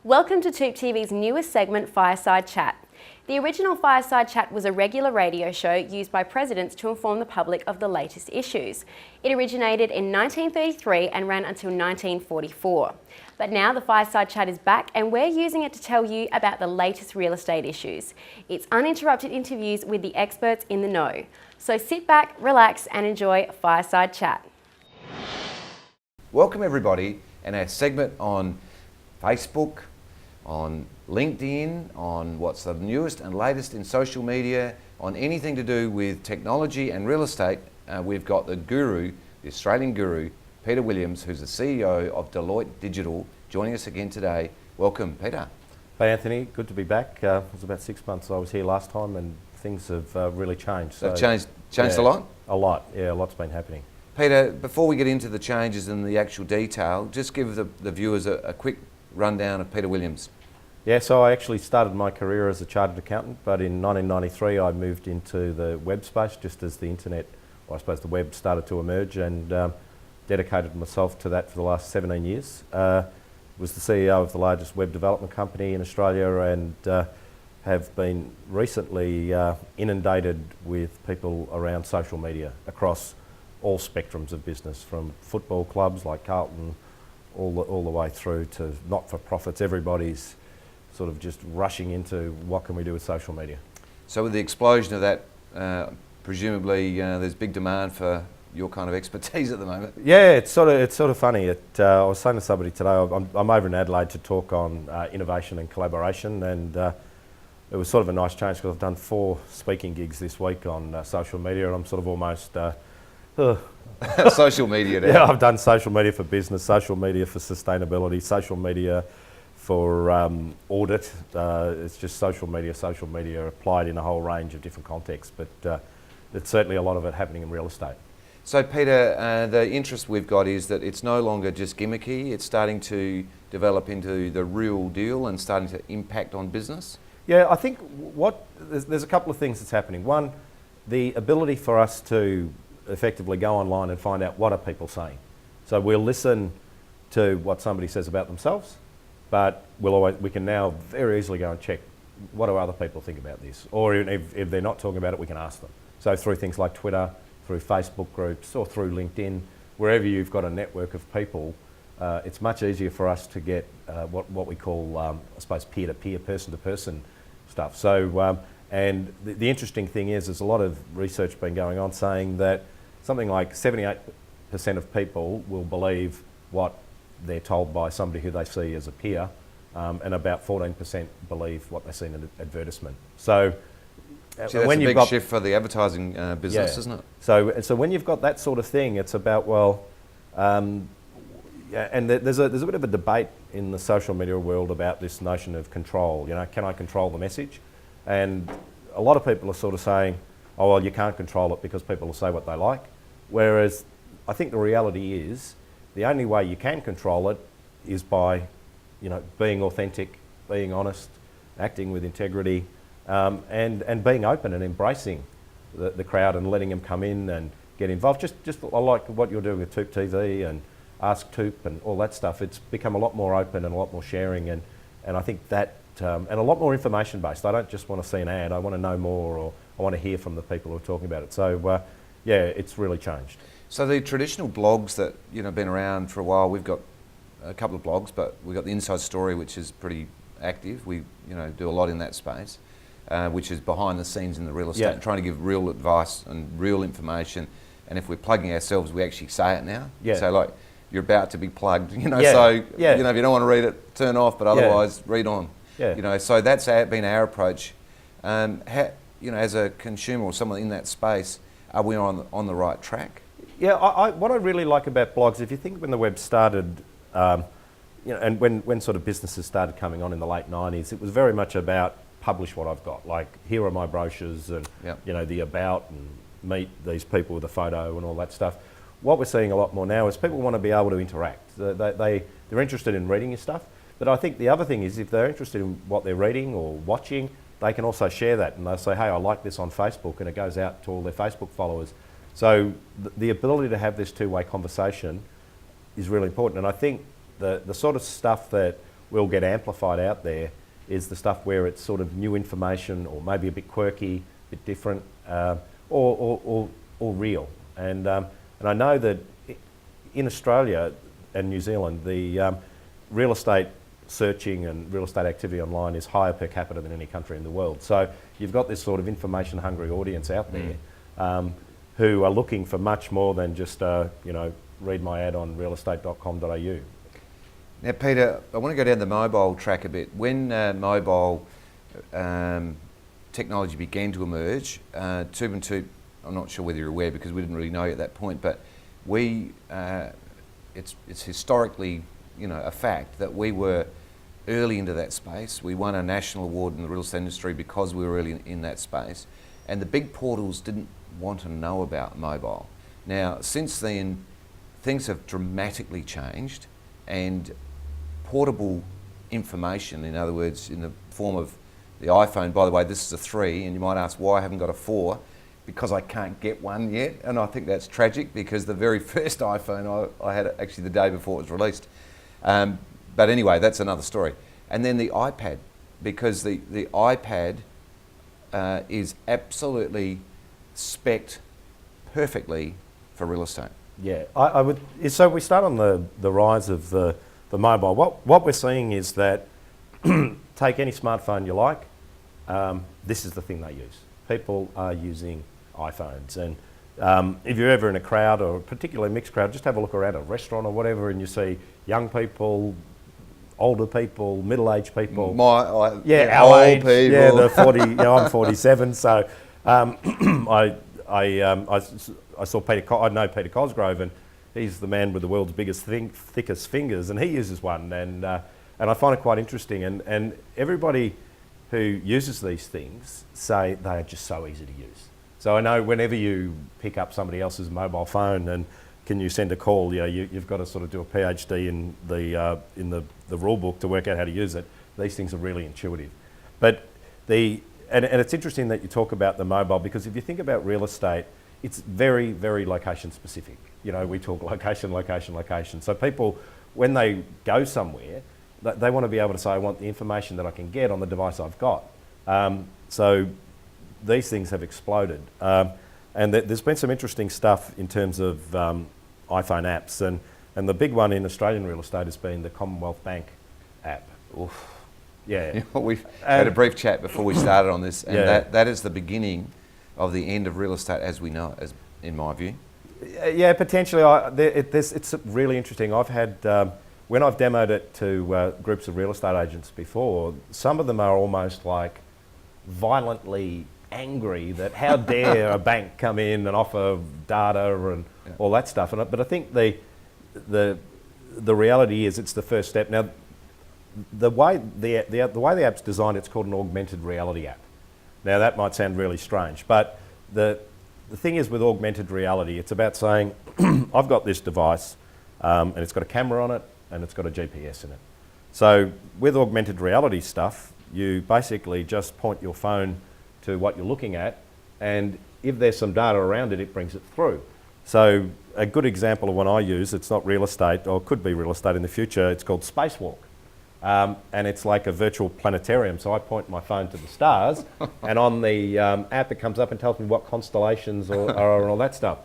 Welcome to TOOP TV's newest segment, Fireside Chat. The original Fireside Chat was a regular radio show used by presidents to inform the public of the latest issues. It originated in 1933 and ran until 1944. But now the Fireside Chat is back and we're using it to tell you about the latest real estate issues. It's uninterrupted interviews with the experts in the know. So sit back, relax and enjoy Fireside Chat. Welcome everybody and our segment on Facebook, on LinkedIn, on what's the newest and latest in social media, on anything to do with technology and real estate. We've got the guru, the Australian guru, Peter Williams, who's the CEO of Deloitte Digital, joining us again today. Welcome, Peter. Hey Anthony, good to be back. It was about 6 months I was here last time and things have really changed. They've changed a lot? A lot, yeah, a lot's been happening. Peter, before we get into the changes and the actual detail, just give the viewers a quick rundown of Peter Williams. Yeah, so I actually started my career as a chartered accountant, but in 1993 I moved into the web space just as the internet, or I suppose the web started to emerge, and dedicated myself to that for the last 17 years. Was the CEO of the largest web development company in Australia and have been recently inundated with people around social media across all spectrums of business, from football clubs like Carlton all the way through to not-for-profits. Everybody's sort of just rushing into what can we do with social media. So with the explosion of that, presumably there's big demand for your kind of expertise at the moment. Yeah, it's sort of funny. I was saying to somebody today, I'm over in Adelaide to talk on innovation and collaboration, and it was sort of a nice change because I've done 4 speaking gigs this week on social media, and I'm sort of almost social media now. Yeah, I've done social media for business, social media for sustainability, social media for audit. It's just social media applied in a whole range of different contexts, but it's certainly a lot of it happening in real estate. So Peter, the interest we've got is that it's no longer just gimmicky, it's starting to develop into the real deal and starting to impact on business? Yeah, I think there's a couple of things that's happening. One, the ability for us to effectively go online and find out what are people saying. So we'll listen to what somebody says about themselves, but we can now very easily go and check what do other people think about this, or even if they're not talking about it, we can ask them. So through things like Twitter, through Facebook groups, or through LinkedIn, wherever you've got a network of people, it's much easier for us to get what we call, I suppose, peer-to-peer, person-to-person stuff. So, and the interesting thing is there's a lot of research been going on saying that something like 78% of people will believe what they're told by somebody who they see as a peer, and about 14% believe what they see in an advertisement. So that's a big shift for the advertising business, isn't it? So when you've got that sort of thing, it's about, well, and there's a bit of a debate in the social media world about this notion of control. You know, can I control the message? And a lot of people are sort of saying, oh, well, you can't control it because people will say what they like. Whereas I think the reality is the only way you can control it is by, being authentic, being honest, acting with integrity, and being open and embracing the crowd and letting them come in and get involved. Just I like what you're doing with TOOP TV and Ask TOOP and all that stuff. It's become a lot more open and a lot more sharing, and I think that and a lot more information based. I don't just want to see an ad. I want to know more, or I want to hear from the people who are talking about it. So yeah, it's really changed. So the traditional blogs that been around for a while, we've got a couple of blogs, but we've got the Inside Story, which is pretty active. We do a lot in that space, which is behind the scenes in the real estate, and trying to give real advice and real information. And if we're plugging ourselves, we actually say it now. Yeah. So like, you're about to be plugged, so if you don't want to read it, turn off, but otherwise read on. Yeah. So that's been our approach. As a consumer or someone in that space, are we on the right track? Yeah, what I really like about blogs, if you think when the web started, and when sort of businesses started coming on in the late 90s, it was very much about publish what I've got. Like, here are my brochures and, the about and meet these people with a photo and all that stuff. What we're seeing a lot more now is people want to be able to interact. They're interested in reading your stuff, but I think the other thing is if they're interested in what they're reading or watching, they can also share that, and they'll say, hey, I like this on Facebook, and it goes out to all their Facebook followers. So the ability to have this two-way conversation is really important, and I think the sort of stuff that will get amplified out there is the stuff where it's sort of new information or maybe a bit quirky, a bit different, or real. And I know that in Australia and New Zealand, the real estate searching and real estate activity online is higher per capita than any country in the world. So you've got this sort of information-hungry audience out there who are looking for much more than just, read my ad on realestate.com.au. Now, Peter, I want to go down the mobile track a bit. When mobile technology began to emerge, TOOP+TOOP, I'm not sure whether you're aware because we didn't really know at that point, but it's historically, a fact that we were early into that space. We won a national award in the real estate industry because we were early in that space, and the big portals didn't want to know about mobile. Now, since then, things have dramatically changed, and portable information, in other words, in the form of the iPhone, by the way, this is a 3, and you might ask why I haven't got a 4, because I can't get one yet, and I think that's tragic because the very first iPhone I had actually the day before it was released. But anyway, that's another story. And then the iPad, because the iPad is absolutely spec'd perfectly for real estate. Yeah, I would. So we start on the rise of the mobile. What we're seeing is that take any smartphone you like, this is the thing they use. People are using iPhones, and if you're ever in a crowd, or a particularly mixed crowd, just have a look around a restaurant or whatever, and you see young people, older people, middle-aged people. Our old age, people. Yeah, the 40. I'm 47, so I saw Peter. I know Peter Cosgrove, and he's the man with the world's biggest, thickest fingers, and he uses one, and I find it quite interesting. And everybody who uses these things say they are just so easy to use. So I know whenever you pick up somebody else's mobile phone and can you send a call, you've got to sort of do a PhD in the rule book to work out how to use it. These things are really intuitive. But and it's interesting that you talk about the mobile, because if you think about real estate, it's very, very location specific. We talk location, location, location. So people, when they go somewhere, they want to be able to say, I want the information that I can get on the device I've got. So these things have exploded. And there's been some interesting stuff in terms of iPhone apps. And the big one in Australian real estate has been the Commonwealth Bank app. Oof. Yeah. We've had a brief chat before we started on this, and that is the beginning of the end of real estate as we know it, in my view. Yeah, potentially. It's really interesting. I've had, when I've demoed it to groups of real estate agents before, some of them are almost like violently angry that how dare a bank come in and offer data and all that stuff. But I think the reality is it's the first step. Now, the way the app's designed, it's called an augmented reality app. Now that might sound really strange, but the thing is with augmented reality, it's about saying, I've got this device and it's got a camera on it and it's got a GPS in it. So with augmented reality stuff, you basically just point your phone to what you're looking at, and if there's some data around it, it brings it through. So a good example of one I use, it's not real estate, or could be real estate in the future, it's called Spacewalk. And it's like a virtual planetarium. So I point my phone to the stars, and on the app it comes up and tells me what constellations are and all that stuff.